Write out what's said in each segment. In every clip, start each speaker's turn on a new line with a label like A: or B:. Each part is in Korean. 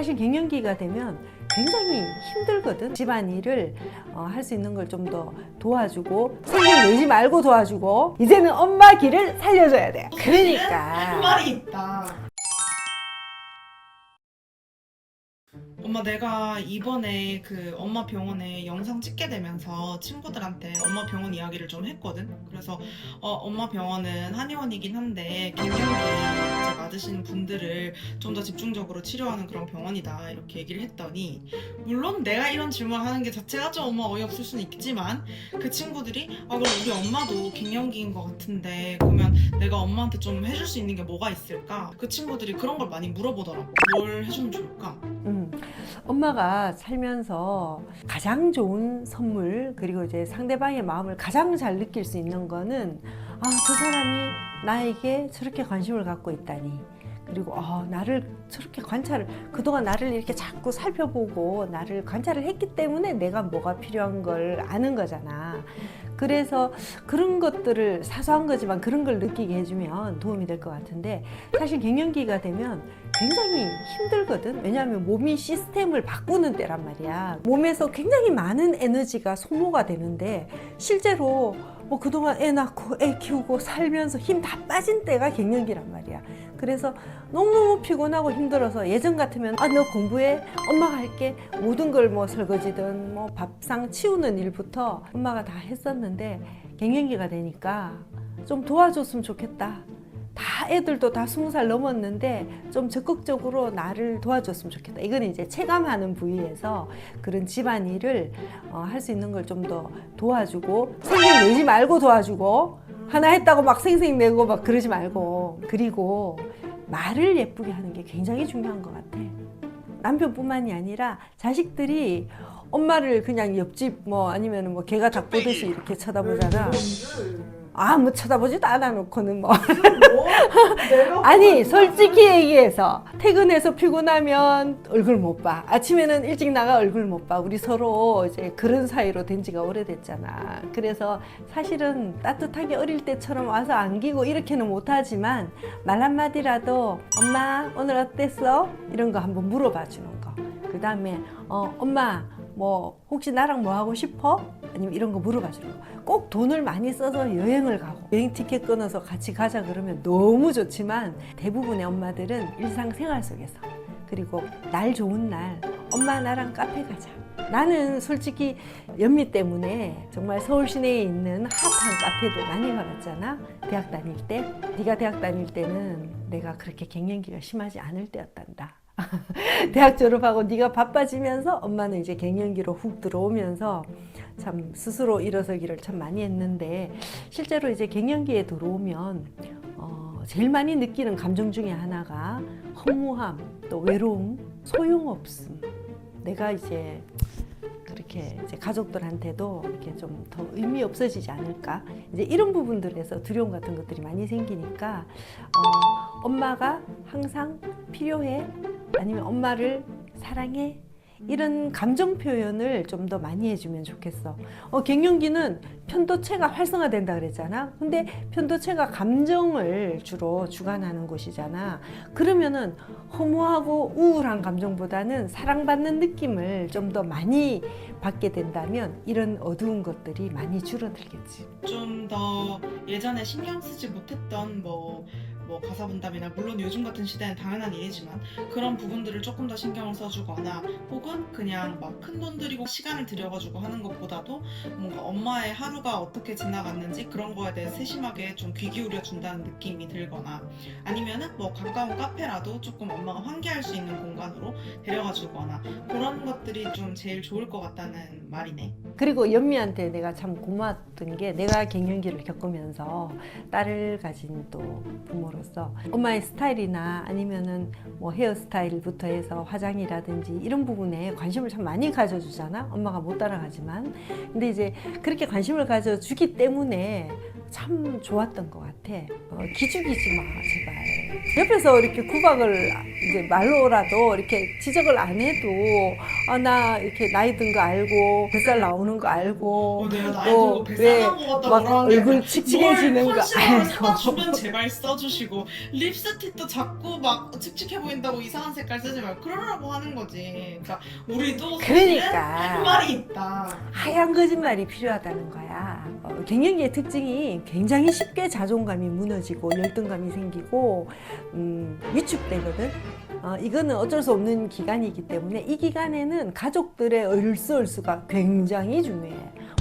A: 사실 갱년기가 되면 굉장히 힘들거든. 집안일을 할 수 있는 걸 좀 더 도와주고, 생각 내지 말고 도와주고, 이제는 엄마 길을 살려줘야 돼.
B: 할
A: 그러니까
B: 말이 있다. 엄마, 내가 이번에 그 엄마 병원에 영상 찍게 되면서 친구들한테 엄마 병원 이야기를 좀 했거든. 그래서 엄마 병원은 한의원이긴 한데 갱년기 이제 맞으시는 분들을 좀 더 집중적으로 치료하는 그런 병원이다, 이렇게 얘기를 했더니, 물론 내가 이런 질문을 하는 게 자체가 좀 어이없을 수는 있지만, 그 친구들이 그럼 우리 엄마도 갱년기인 것 같은데 그러면 내가 엄마한테 좀 해줄 수 있는 게 뭐가 있을까? 그 친구들이 그런 걸 많이 물어보더라고. 뭘 해주면 좋을까?
A: 엄마가 살면서 가장 좋은 선물, 그리고 이제 상대방의 마음을 가장 잘 느낄 수 있는 거는, 저 사람이 나에게 저렇게 관심을 갖고 있다니, 그리고 나를 저렇게 그동안 나를 이렇게 자꾸 살펴보고 나를 관찰을 했기 때문에 내가 뭐가 필요한 걸 아는 거잖아. 그래서 그런 것들을, 사소한 거지만 그런 걸 느끼게 해주면 도움이 될 것 같은데, 사실 갱년기가 되면 굉장히 힘들거든. 왜냐하면 몸이 시스템을 바꾸는 때란 말이야. 몸에서 굉장히 많은 에너지가 소모가 되는데, 실제로 뭐 그동안 애 낳고 애 키우고 살면서 힘 다 빠진 때가 갱년기란 말이야. 그래서 너무너무 피곤하고 힘들어서, 예전 같으면 너 공부해, 엄마가 할게, 모든 걸 뭐 설거지든 뭐 밥상 치우는 일부터 엄마가 다 했었는데, 갱년기가 되니까 좀 도와줬으면 좋겠다. 다 애들도 다 20살 넘었는데 좀 적극적으로 나를 도와줬으면 좋겠다. 이건 이제 체감하는 부위에서 그런 집안일을 할 수 있는 걸 좀 더 도와주고, 생색 내지 말고 도와주고, 하나 했다고 막 생색 내고 막 그러지 말고, 그리고 말을 예쁘게 하는 게 굉장히 중요한 것 같아. 남편뿐만이 아니라 자식들이 엄마를 그냥 옆집 아니면 개가 닭 보듯이 이렇게 쳐다보잖아. 뭐 쳐다보지도 않아 놓고는 아니, 솔직히 얘기해서 퇴근해서 피곤하면 얼굴 못 봐. 아침에는 일찍 나가 얼굴 못 봐. 우리 서로 이제 그런 사이로 된 지가 오래됐잖아. 그래서 사실은 따뜻하게 어릴 때처럼 와서 안기고 이렇게는 못하지만, 말 한마디라도 엄마 오늘 어땠어? 이런 거 한번 물어봐 주는 거. 그 다음에 엄마 혹시 나랑 뭐 하고 싶어? 아니면 이런 거 물어봐 주는 거. 꼭 돈을 많이 써서 여행을 가고 여행 티켓 끊어서 같이 가자 그러면 너무 좋지만, 대부분의 엄마들은 일상생활 속에서, 그리고 날 좋은 날 엄마 나랑 카페 가자. 나는 솔직히 연미 때문에 정말 서울 시내에 있는 핫한 카페들 많이 가봤잖아, 대학 다닐 때. 네가 대학 다닐 때는 내가 그렇게 갱년기가 심하지 않을 때였단다. 대학 졸업하고 네가 바빠지면서 엄마는 이제 갱년기로 훅 들어오면서 참 스스로 일어서기를 참 많이 했는데, 실제로 이제 갱년기에 들어오면 제일 많이 느끼는 감정 중에 하나가 허무함, 또 외로움, 소용없음. 내가 이제 그렇게 이제 가족들한테도 이렇게 좀 더 의미 없어지지 않을까, 이제 이런 부분들에서 두려움 같은 것들이 많이 생기니까, 엄마가 항상 필요해, 아니면 엄마를 사랑해, 이런 감정 표현을 좀 더 많이 해주면 좋겠어. 갱년기는 편도체가 활성화된다 그랬잖아. 근데 편도체가 감정을 주로 주관하는 곳이잖아. 그러면은 허무하고 우울한 감정보다는 사랑받는 느낌을 좀 더 많이 받게 된다면 이런 어두운 것들이 많이 줄어들겠지.
B: 좀 더 예전에 신경 쓰지 못했던 가사 분담이나, 물론 요즘 같은 시대는 당연한 일이지만 그런 부분들을 조금 더 신경을 써주거나, 혹은 그냥 막 큰 돈 들이고 시간을 들여가지고 하는 것보다도 뭔가 엄마의 하루가 어떻게 지나갔는지 그런 거에 대해 세심하게 좀 귀 기울여 준다는 느낌이 들거나, 아니면은 가까운 카페라도 조금 엄마가 환기할 수 있는 공간으로 데려가 주거나, 그런 것들이 좀 제일 좋을 것 같다는 말이네.
A: 그리고 연미한테 내가 참 고마웠던 게, 내가 갱년기를 겪으면서 딸을 가진 또 부모로서 엄마의 스타일이나 아니면은 헤어스타일부터 해서 화장이라든지 이런 부분에 관심을 참 많이 가져주잖아. 엄마가 못 따라가지만. 근데 이제 그렇게 관심을 가져주기 때문에 참 좋았던 것 같아. 기죽이지 마, 제발. 옆에서 이렇게 구박을 이제 말로라도 이렇게 지적을 안 해도 나 이렇게 나이 든 거 알고 뱃살 나오는 거 알고
B: 내가 나이 들고 뱃살 나온 것 같다고
A: 막
B: 뭐라 하는 게
A: 얼굴
B: 아니라
A: 칙칙해지는 거
B: 컨실러를
A: 알고
B: 써주면 제발 써주시고 립스틱도 자꾸 막 칙칙해 보인다고 이상한 색깔 쓰지 말고 그러라고 하는 거지. 그러니까 우리도 사실은
A: 그러니까
B: 할 말이 있다.
A: 하얀 거짓말이 필요하다는 거야. 갱년기의 특징이 굉장히 쉽게 자존감이 무너지고 열등감이 생기고 위축되거든. 이거는 어쩔 수 없는 기간이기 때문에 이 기간에는 가족들의 얼수가 굉장히 중요해.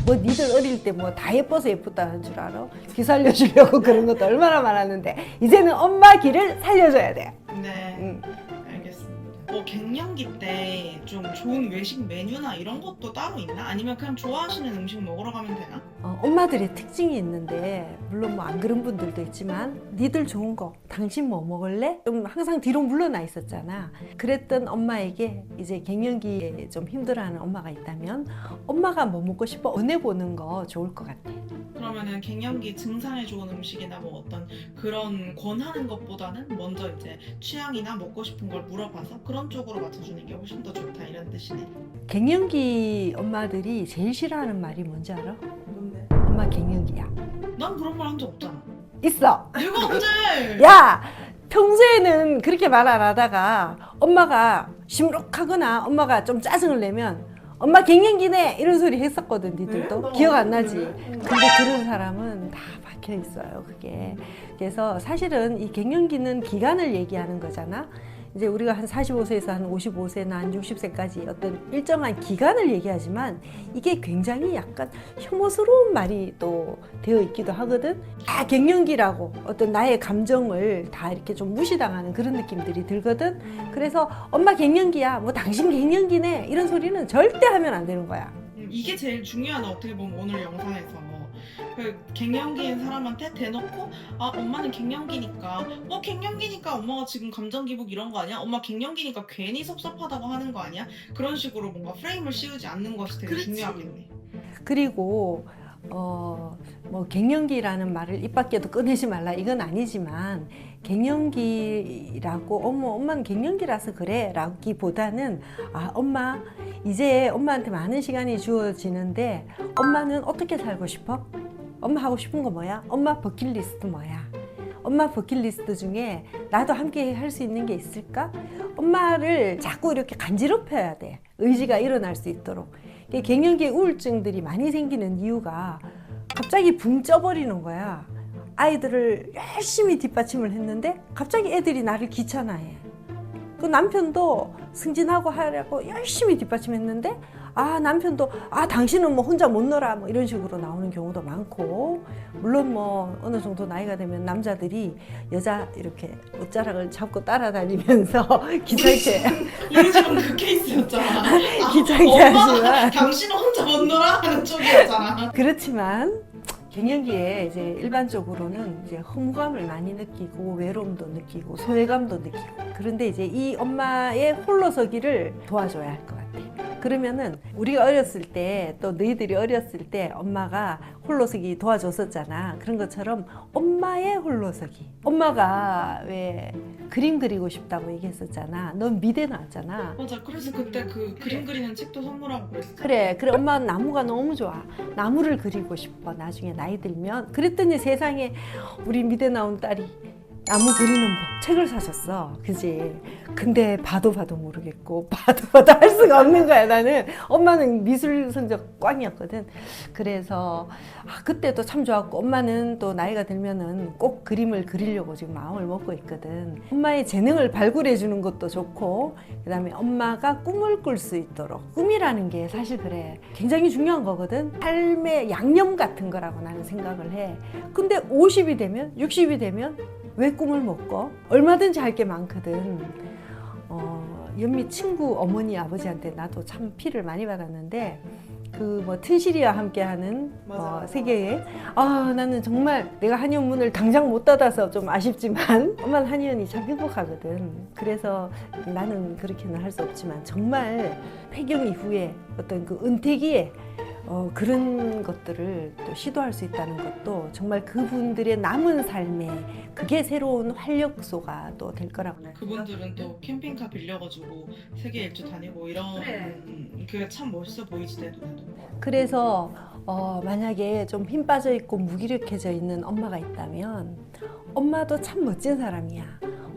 A: 뭐 니들 어릴 때 뭐 다 예뻐서 예쁘다는 줄 알아? 기 살려주려고 그런 것도 얼마나 많았는데 이제는 엄마 기를 살려줘야 돼.
B: 네. 알겠습니다. 뭐 갱년기 때 좀 좋은 외식 메뉴나 이런 것도 따로 있나? 아니면 그냥 좋아하시는 음식 먹으러 가면 되나?
A: 엄마들의 특징이 있는데 물론 뭐 안 그런 분들도 있지만 니들 좋은 거 당신 뭐 먹을래? 좀 항상 뒤로 물러나 있었잖아. 그랬던 엄마에게 이제 갱년기에 좀 힘들어하는 엄마가 있다면 엄마가 뭐 먹고 싶어 권해보는 거 좋을 것 같아.
B: 그러면은 갱년기 증상에 좋은 음식이나 뭐 어떤 그런 권하는 것보다는 먼저 이제 취향이나 먹고 싶은 걸 물어봐서 그런 쪽으로 맞춰주는 게 훨씬 더 좋다 이런 뜻이네.
A: 갱년기 엄마들이 제일 싫어하는 말이 뭔지 알아?
B: 뭔데?
A: 엄마 갱년기야.
B: 난 그런 말 한 적 없잖아.
A: 있어.
B: 내가 언제?
A: 야! 평소에는 그렇게 말 안 하다가 엄마가 심록하거나 엄마가 좀 짜증을 내면 엄마 갱년기네 이런 소리 했었거든 니들도.
B: 네?
A: 기억 안 나지?
B: 네.
A: 근데 들은 사람은 다 박혀 있어요 그게. 그래서 사실은 이 갱년기는 기간을 얘기하는 거잖아. 이제 우리가 한 45세에서 한 55세나 한 60세까지 어떤 일정한 기간을 얘기하지만 이게 굉장히 약간 혐오스러운 말이 또 되어 있기도 하거든. 갱년기라고 어떤 나의 감정을 다 이렇게 좀 무시당하는 그런 느낌들이 들거든. 그래서 엄마 갱년기야, 뭐 당신 갱년기네 이런 소리는 절대 하면 안 되는 거야.
B: 이게 제일 중요한 어떻게 보면 오늘 영상에서 그 갱년기인 사람한테 대놓고 엄마는 갱년기니까 갱년기니까 엄마가 지금 감정 기복 이런 거 아니야? 엄마 갱년기니까 괜히 섭섭하다고 하는 거 아니야? 그런 식으로 뭔가 프레임을 씌우지 않는 것이 되게
A: 그렇지.
B: 중요하겠네.
A: 그리고 뭐 갱년기라는 말을 입 밖에도 꺼내지 말라 이건 아니지만 갱년기라고 엄마는 갱년기라서 그래 라기보다는 엄마 이제 엄마한테 많은 시간이 주어지는데 엄마는 어떻게 살고 싶어? 엄마 하고 싶은 거 뭐야? 엄마 버킷리스트 뭐야? 엄마 버킷리스트 중에 나도 함께 할 수 있는 게 있을까? 엄마를 자꾸 이렇게 간지럽혀야 돼. 의지가 일어날 수 있도록. 갱년기 우울증들이 많이 생기는 이유가 갑자기 붕 쪄버리는 거야. 아이들을 열심히 뒷받침을 했는데 갑자기 애들이 나를 귀찮아해. 그 남편도 승진하고 하려고 열심히 뒷받침했는데 남편도 당신은 뭐 혼자 못 놀아 뭐 이런 식으로 나오는 경우도 많고, 물론 뭐 어느 정도 나이가 되면 남자들이 여자 이렇게 옷자락을 잡고 따라다니면서 귀찮게
B: 우리 집은 그 케이스였잖아.
A: 귀찮게
B: 엄마가
A: 하지만
B: 당신은 혼자 못 놀아 하는 쪽이었잖아.
A: 그렇지만 갱년기에 이제 일반적으로는 이제 허무감을 많이 느끼고 외로움도 느끼고 소외감도 느끼고, 그런데 이제 이 엄마의 홀로서기를 도와줘야 할 것 같아. 그러면은 우리가 어렸을 때 또 너희들이 어렸을 때 엄마가 홀로서기 도와줬었잖아. 그런 것처럼 엄마의 홀로서기. 엄마가 왜 그림 그리고 싶다고 얘기했었잖아. 넌 미대 나왔잖아.
B: 맞아. 그래서 그때 그 그림 그리는 책도 선물하고 그랬어.
A: 그래 엄마는 나무가 너무 좋아. 나무를 그리고 싶어 나중에 나이 들면. 그랬더니 세상에 우리 미대 나온 딸이 나무 그리는 법 책을 사셨어. 그지? 근데 봐도 모르겠고 봐도 할 수가 없는 거야. 나는 엄마는 미술 성적 꽝이었거든. 그래서 그때도 참 좋았고, 엄마는 또 나이가 들면은 꼭 그림을 그리려고 지금 마음을 먹고 있거든. 엄마의 재능을 발굴해 주는 것도 좋고, 그다음에 엄마가 꿈을 꿀 수 있도록, 꿈이라는 게 사실 그래 굉장히 중요한 거거든. 삶의 양념 같은 거라고 나는 생각을 해. 근데 50이 되면 60이 되면 왜 꿈을 못 꿔? 얼마든지 할 게 많거든. 연미 친구 어머니 아버지한테 나도 참 피를 많이 받았는데, 그 뭐 튼실이와 함께하는 세계에 나는 정말 내가 한의원 문을 당장 못 닫아서 좀 아쉽지만 엄마는 한의원이 참 행복하거든. 그래서 나는 그렇게는 할 수 없지만 정말 폐경 이후에 어떤 그 은퇴기에 그런 것들을 또 시도할 수 있다는 것도 정말 그분들의 남은 삶에 그게 새로운 활력소가 또 될 거라고
B: 그분들은 또 캠핑카 빌려가지고 세계 일주 다니고 이런
A: 그래.
B: 그게 참 멋있어 보이지 내 눈에도.
A: 그래서 만약에 좀 힘 빠져 있고 무기력해져 있는 엄마가 있다면 엄마도 참 멋진 사람이야.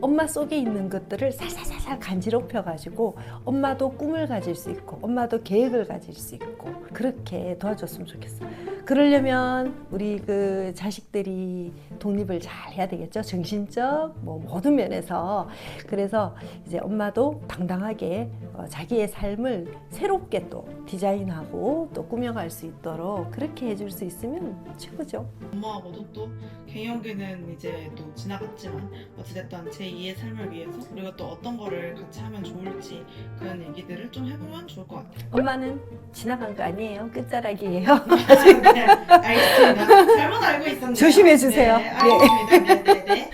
A: 엄마 속에 있는 것들을 살살살살 간지럽혀 가지고 엄마도 꿈을 가질 수 있고 엄마도 계획을 가질 수 있고 그렇게 도와줬으면 좋겠어. 그러려면 우리 그 자식들이 독립을 잘 해야 되겠죠. 정신적 뭐 모든 면에서. 그래서 이제 엄마도 당당하게 자기의 삶을 새롭게 또 디자인하고 또 꾸며갈 수 있도록 그렇게 해줄 수 있으면 최고죠.
B: 엄마하고도 또 갱년기는 이제 또 지나갔지만 어찌됐든 제2의 삶을 위해서 그리고 또 어떤 거를 같이 하면 좋을지 그런 얘기들을 좀 해보면 좋을 것 같아요.
A: 엄마는 지나간 거 아니에요. 끝자락이에요.
B: 네, 알겠습니다. 잘못 알고 있었네요.
A: 조심해 주세요.
B: 네, 알겠습니다. 네, 네, 네.